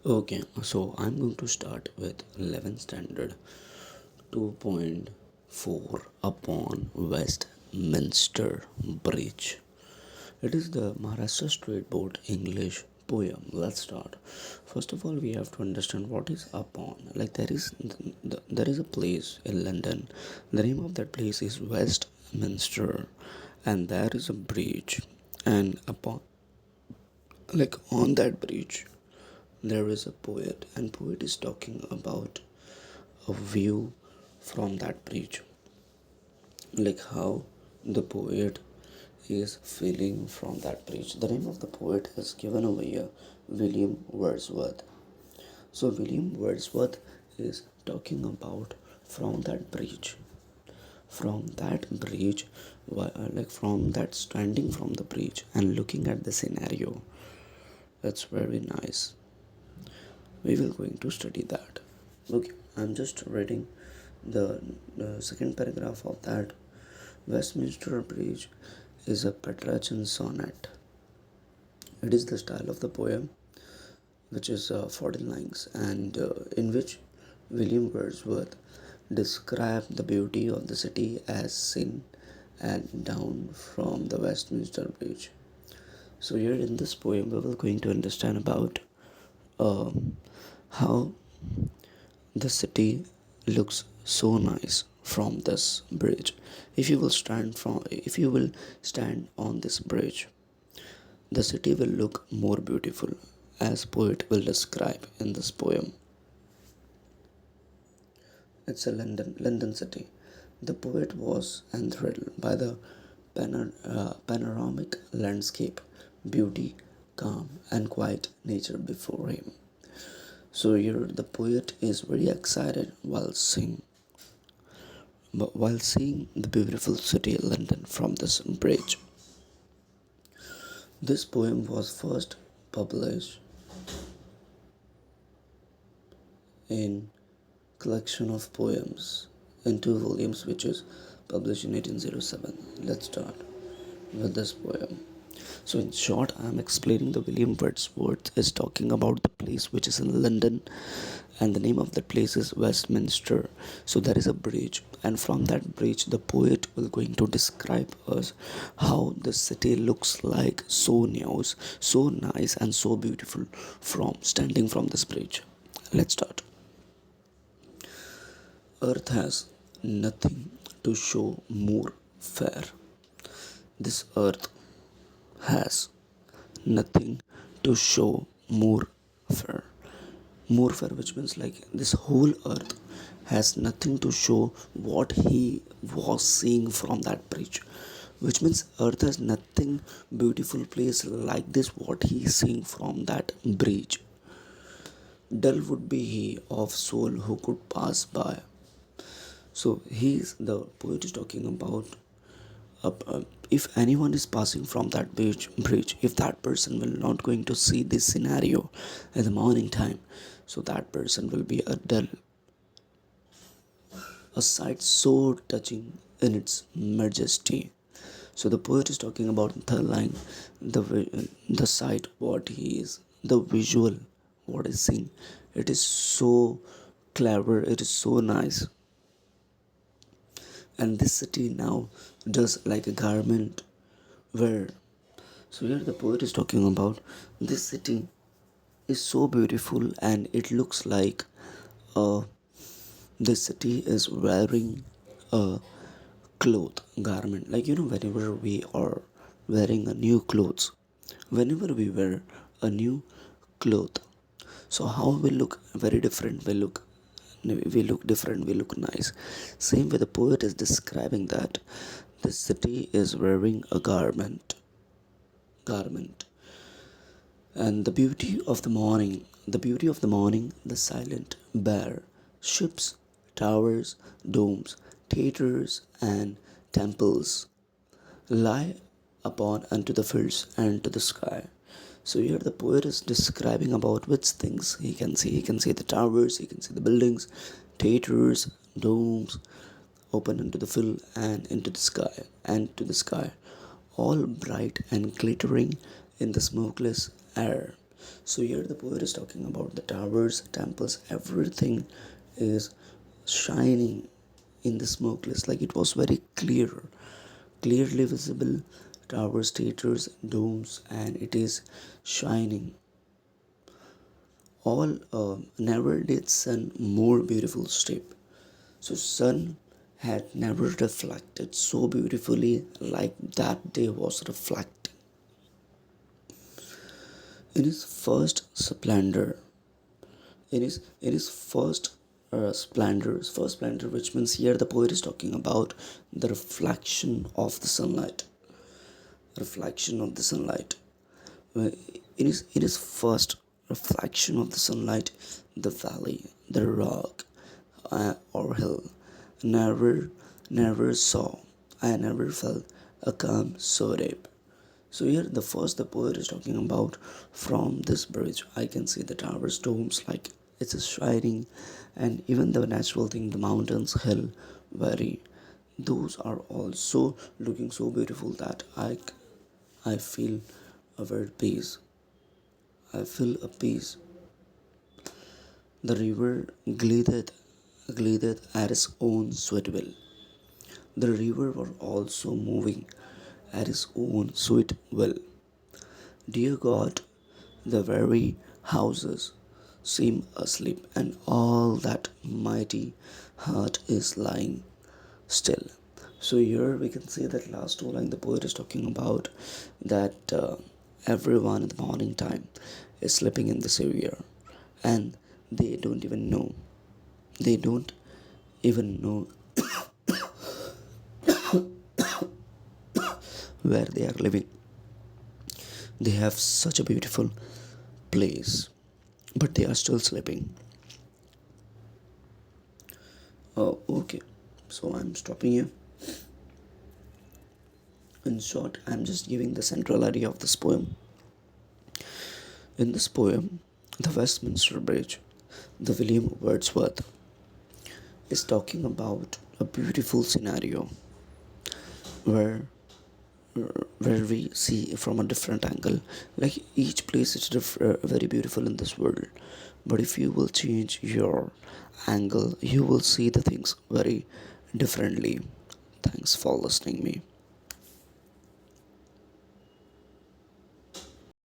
Okay, so I'm going to start with 11th standard 2.4 upon Westminster Bridge. It is the Maharashtra State Board English poem. Let's start. First of all, we have to understand what is upon. Like there is a place in London. The name of that place is Westminster, and there is a bridge. And upon, like on that bridge, there is a poet, and poet is talking about a view from that bridge, like how the poet is feeling from that bridge. The name of the poet is given over here, William Wordsworth. So William Wordsworth is talking about from that bridge, like from that standing from the bridge and looking at the scenario. That's very nice. We will going to study that. Okay, I'm just reading the second paragraph of that. Westminster Bridge is a Petrarchan sonnet. It is the style of the poem, which is 14 lines, and in which William Wordsworth described the beauty of the city as seen and down from the Westminster Bridge. So here in this poem, we will going to understand about um, how the city looks so nice from this bridge. If you will stand on this bridge, the city will look more beautiful, as poet will describe in this poem. It's a London city. The poet was enthralled by the panoramic landscape, beauty, calm, and quiet nature before him. So here the poet is very excited while seeing the beautiful city of London from this bridge. This poem was first published in collection of poems in two volumes, which is published in 1807. Let's start with this poem. So, in short, I am explaining the William Wordsworth is talking about the place which is in London, and the name of that place is Westminster. So, there is a bridge, and from that bridge, the poet will going to describe us how the city looks like, so nice, and so beautiful from standing from this bridge. Let's start. Earth has nothing to show more fair. This earth has nothing to show more fair. More fair, which means like this whole earth has nothing to show what he was seeing from that bridge. Which means earth has nothing beautiful place like this what he is seeing from that bridge. Dull would be he of soul who could pass by. So he's the poet is talking about if anyone is passing from that bridge, if that person will not going to see this scenario in the morning time, so that person will be a dull, a sight so touching in its majesty. So the poet is talking about the line, the sight, what he is, the visual, what is seen. It is so clever. It is so nice, and this city now does like a garment where. So here the poet is talking about this city is so beautiful, and it looks like uh, this city is wearing a cloth garment, like whenever we are wearing a new clothes, whenever we wear a new cloth, so how we look very different, we look different, we look nice. Same way the poet is describing that the city is wearing a garment. And the beauty of the morning, the silent bare ships, towers, domes, theaters, and temples lie upon unto the fields and to the sky. So here the poet is describing about which things he can see. He can see the towers, he can see the buildings, theaters, domes, open into the field and to the sky, all bright and glittering in the smokeless air. So here the poet is talking about the towers, temples, everything is shining in the smokeless, like it was very clear, clearly visible. Towers, theaters, domes, and it is shining. All never did sun more beautiful step. So sun had never reflected so beautifully like that day was reflecting. In his first splendor, in his first splendor, which means here the poet is talking about the reflection of the sunlight, reflection of the sunlight. In his first reflection of the sunlight, the valley, the rock, or hill, never, never saw, I never felt a calm so deep. So here the first the poet is talking about from this bridge I can see the towers, domes, like it's a shining, and even the natural thing, the mountains, hill, valley, those are also looking so beautiful that I feel a very peace. I feel a peace. The river glided at its own sweet will. The river was also moving at its own sweet will. Dear God, the very houses seem asleep, and all that mighty heart is lying still. So here we can see that last two line the poet is talking about that everyone in the morning time is sleeping in this area, and they don't even know. They don't even know where they are living. They have such a beautiful place, but they are still sleeping. Oh, okay. So I'm stopping here. In short, I'm just giving the central idea of this poem. In this poem, the Westminster Bridge, the William Wordsworth is talking about a beautiful scenario where where we see from a different angle, like each place is very beautiful in this world, but if you will change your angle you will see the things very differently. Thanks for listening me.